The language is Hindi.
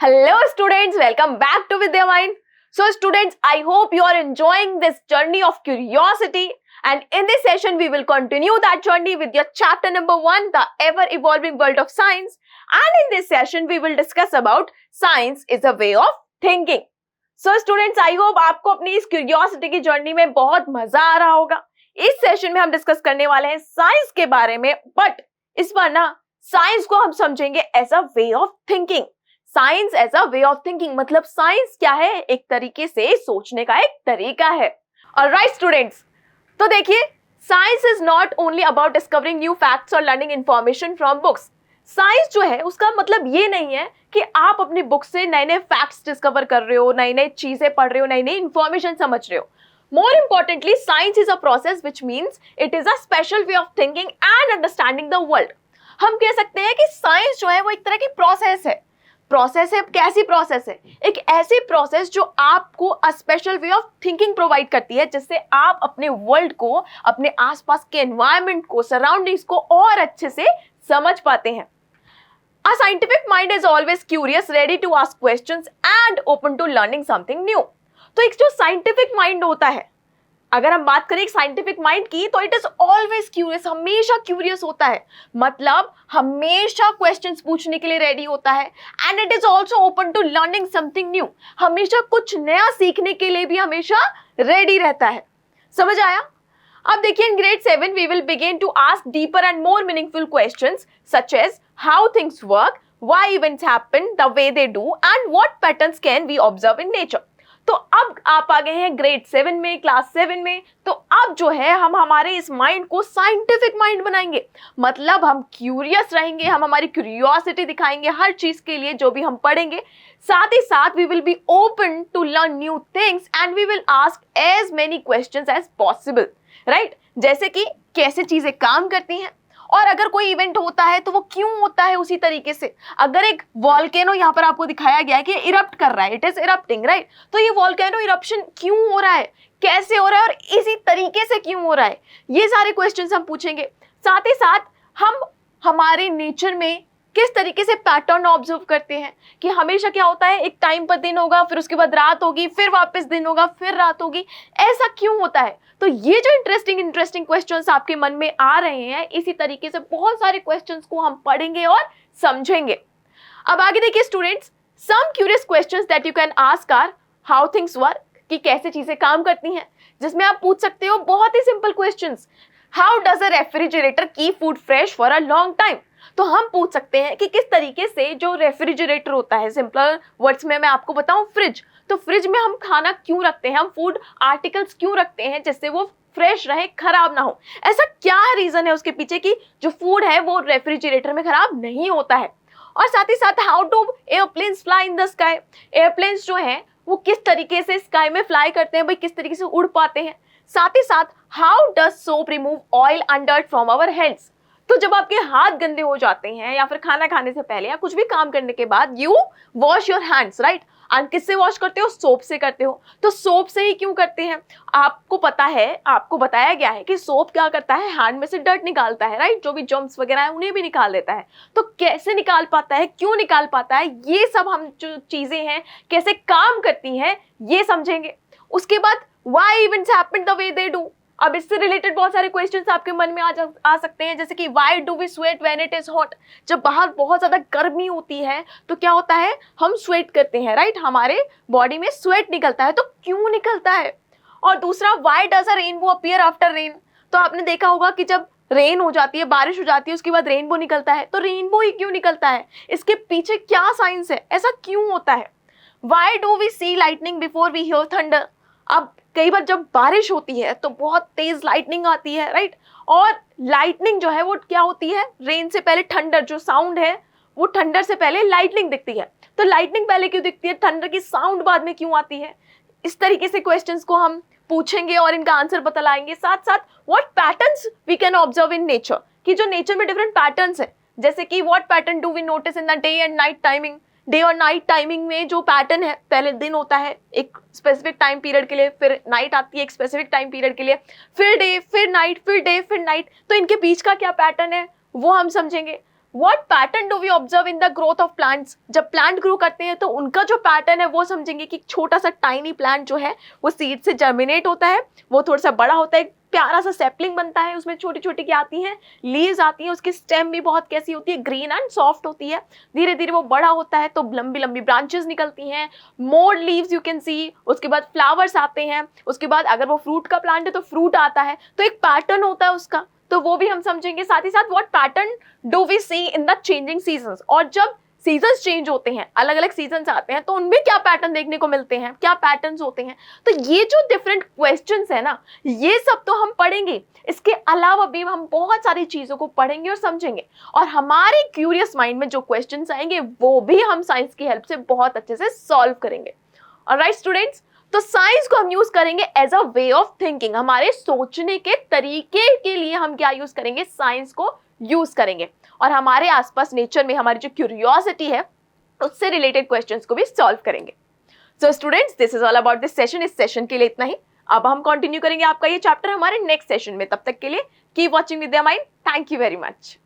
Hello students, welcome back to Vidya Mind. So students, I hope you are enjoying this journey of curiosity, and in this session we will continue that journey with your chapter number 1, the ever evolving world of science. And in this session we will discuss about science is a way of thinking. So students, I hope आपको अपनी इस curiosity की journey में बहुत मजा आ रहा होगा. इस सेशन में हम डिस्कस करने वाले हैं साइंस के बारे में, बट इस बार ना साइंस को हम समझेंगे as a way of thinking. Science as a way of thinking मतलब साइंस क्या है? एक तरीके से सोचने का एक तरीका है. ऑलराइट स्टूडेंट्स, तो देखिए, science is not only about discovering new facts और learning information from books. Science जो है उसका मतलब ये नहीं है कि आप अपनी बुक से नए नए फैक्ट्स डिस्कवर कर रहे हो, नई नई चीजें पढ़ रहे हो, नई नई इंफॉर्मेशन समझ रहे हो. More importantly, science is a process which means it is a special way of thinking and understanding the world. हम कह सकते हैं कि साइंस जो है वो एक तरह की प्रोसेस है. कैसी प्रोसेस है? एक ऐसी प्रोसेस जो आपको a special way of thinking provide करती है, जिससे आप अपने वर्ल्ड को, अपने आसपास के एनवायरनमेंट को, सराउंडिंग्स को और अच्छे से समझ पाते हैं. A scientific mind is always curious, ready to ask questions and open to learning something new. तो एक जो साइंटिफिक माइंड होता है, अगर हम बात करें एक साइंटिफिक माइंड की, तो इट इज ऑलवेज क्यूरियस, हमेशा क्यूरियस होता है. मतलब हमेशा क्वेश्चंस पूछने के लिए रेडी होता है. And it is also open to learning something new. हमेशा कुछ नया सीखने के लिए भी हमेशा रेडी रहता है. समझ आया? अब देखिए, in grade 7 we will begin to ask deeper and more meaningful questions such as how things work, why events happen the way they do and what patterns can we observe in nature. तो अब आप आ गए हैं ग्रेड 7 में, क्लास 7 में. तो अब जो है हम हमारे इस माइंड को साइंटिफिक माइंड बनाएंगे. मतलब हम क्यूरियस रहेंगे, हम हमारी क्यूरियोसिटी दिखाएंगे हर चीज के लिए जो भी हम पढ़ेंगे. साथ ही साथ we will be open to learn new things and we will ask as many questions as possible. Right? जैसे कि कैसे चीजें काम करती हैं, और अगर कोई इवेंट होता है तो वो क्यों होता है. उसी तरीके से अगर एक वॉल्केनो यहाँ पर आपको दिखाया गया है कि इरप्ट कर रहा है, इट इज इरप्टिंग, राइट? तो ये वॉल्केनो इरप्शन क्यों हो रहा है, कैसे हो रहा है और इसी तरीके से क्यों हो रहा है, ये सारे क्वेश्चंस हम पूछेंगे. साथ ही साथ हम हमारे नेचर में किस तरीके से पैटर्न ऑब्जर्व करते हैं कि हमेशा क्या होता है, एक टाइम पर दिन होगा, फिर उसके बाद रात होगी, फिर वापस दिन होगा, फिर रात होगी. ऐसा क्यों होता है? तो ये जो इंटरेस्टिंग क्वेश्चंस आपके मन में आ रहे हैं, इसी तरीके से बहुत सारे क्वेश्चंस को हम पढ़ेंगे और समझेंगे. अब आगे देखिए students, some curious questions that you can ask are how things work, कि कैसे चीजें काम करती हैं. जिसमें आप पूछ सकते हो बहुत ही simple questions, how does a refrigerator keep food fresh for a long time. तो हम पूछ सकते हैं कि किस तरीके से जो रेफ्रिजरेटर होता है, सिंपल वर्ड्स में मैं आपको बताऊं, फ्रिज. तो फ्रिज में हम खाना क्यों रखते हैं, हम फूड आर्टिकल्स क्यों रखते हैं, जिससे वो फ्रेश रहे, खराब ना हो. ऐसा क्या रीजन है उसके पीछे कि जो फूड है वो रेफ्रिजरेटर में खराब नहीं होता है. और साथ ही साथ how do airplanes fly in the sky. Airplanes जो हैं वो किस तरीके से स्काई में फ्लाई करते हैं, भाई किस तरीके से उड़ पाते हैं. साथ ही साथ how does soap remove oil and dirt from our hands. तो जब आपके हाथ गंदे हो जाते हैं या फिर खाना खाने से पहले या कुछ भी काम करने के बाद, you wash your hands, right? And किससे वॉश करते हो? सोप से करते हो. तो सोप से ही क्यों करते हैं? आपको पता है, आपको बताया गया है कि सोप क्या करता है, हैंड में से डर्ट निकालता है, राइट? जो भी जर्म्स वगैरह है उन्हें भी निकाल देता है. तो कैसे निकाल पाता है, क्यों निकाल पाता है, ये सब हम जो चीजें हैं कैसे काम करती हैं ये समझेंगे. उसके बाद why events happen the way they do. अब इससे रिलेटेड बहुत सारे क्वेश्चंस आपके मन में आ सकते हैं, जैसे कि why do we sweat when it is hot. जब बाहर बहुत ज्यादा गर्मी होती है तो क्या होता है, हम स्वेट करते हैं, राइट? हमारे बॉडी में स्वेट निकलता है. तो क्यों निकलता है? और दूसरा, why does a rainbow appear after rain. तो आपने देखा होगा कि जब रेन हो जाती है, बारिश हो जाती है, उसके बाद रेनबो निकलता है. तो रेनबो ही क्यों निकलता है, इसके पीछे क्या साइंस है, ऐसा क्यों होता है? Why do we see lightning before we hear thunder. अब कई बार जब बारिश होती है तो बहुत तेज लाइटनिंग आती है, राइट? और लाइटनिंग जो है वो क्या होती है, रेन से पहले थंडर जो साउंड है वो थंडर से पहले लाइटनिंग दिखती है. तो लाइटनिंग पहले क्यों दिखती है, थंडर की साउंड बाद में क्यों आती है. इस तरीके से क्वेश्चंस को हम पूछेंगे और इनका आंसर बतलाएंगे. साथ साथ what patterns we can observe in nature, कि जो नेचर में डिफरेंट पैटर्न्स है, जैसे कि what pattern do we notice in the day and night timing. Day और नाइट टाइमिंग में जो पैटर्न है, पहले दिन होता है एक स्पेसिफिक टाइम पीरियड के लिए, फिर नाइट आती है एक स्पेसिफिक टाइम पीरियड के लिए, फिर डे, फिर नाइट, फिर डे, फिर नाइट. तो इनके बीच का क्या पैटर्न है वो हम समझेंगे. What pattern do we observe in the growth of plants? जब प्लांट ग्रो करते हैं तो उनका जो पैटर्न है वो समझेंगे कि छोटा सा टाइनी प्लांट जो है वो सीड से जर्मिनेट होता है, वो थोड़ा सा बड़ा होता है, प्यारा सा सैपलिंग बनता है, उसमें छोटी छोटी क्या आती हैं, लीव्स आती हैं, उसकी स्टेम भी बहुत कैसी होती है, ग्रीन एंड सॉफ्ट होती है। धीरे धीरे वो बड़ा होता है तो लंबी लंबी ब्रांचेस निकलती हैं, मोर लीव्स यू कैन सी, उसके बाद फ्लावर्स आते हैं, उसके बाद अगर वो फ्रूट का प्लांट है तो फ्रूट आता है, तो एक पैटर्न होता है उसका, तो वो भी हम समझेंगे। साथ ही साथ what pattern do we see in the changing seasons, और जब सीजन्स चेंज होते हैं, अलग अलग सीजन्स आते हैं, तो उनमें क्या पैटर्न देखने को मिलते हैं, क्या पैटर्न्स होते हैं। तो ये जो डिफरेंट क्वेश्चंस है ना, ये सब तो हम पढ़ेंगे। इसके अलावा भी हम बहुत सारी चीजों को पढ़ेंगे और समझेंगे, और हमारे क्यूरियस माइंड में जो क्वेश्चंस आएंगे वो भी हम साइंस की हेल्प से बहुत अच्छे से सॉल्व करेंगे। ऑलराइट स्टूडेंट्स, तो साइंस को हम यूज करेंगे as a way of thinking, हमारे सोचने के तरीके के लिए हम क्या यूज करेंगे, साइंस को यूज करेंगे, और हमारे आसपास नेचर में हमारी जो क्यूरियोसिटी है उससे रिलेटेड क्वेश्चंस को भी सॉल्व करेंगे। So students, this is all about this session. इस सेशन के लिए इतना ही। अब हम कंटिन्यू करेंगे आपका ये चैप्टर हमारे नेक्स्ट सेशन में। तब तक के लिए keep watching Vidya mind. Thank you very much.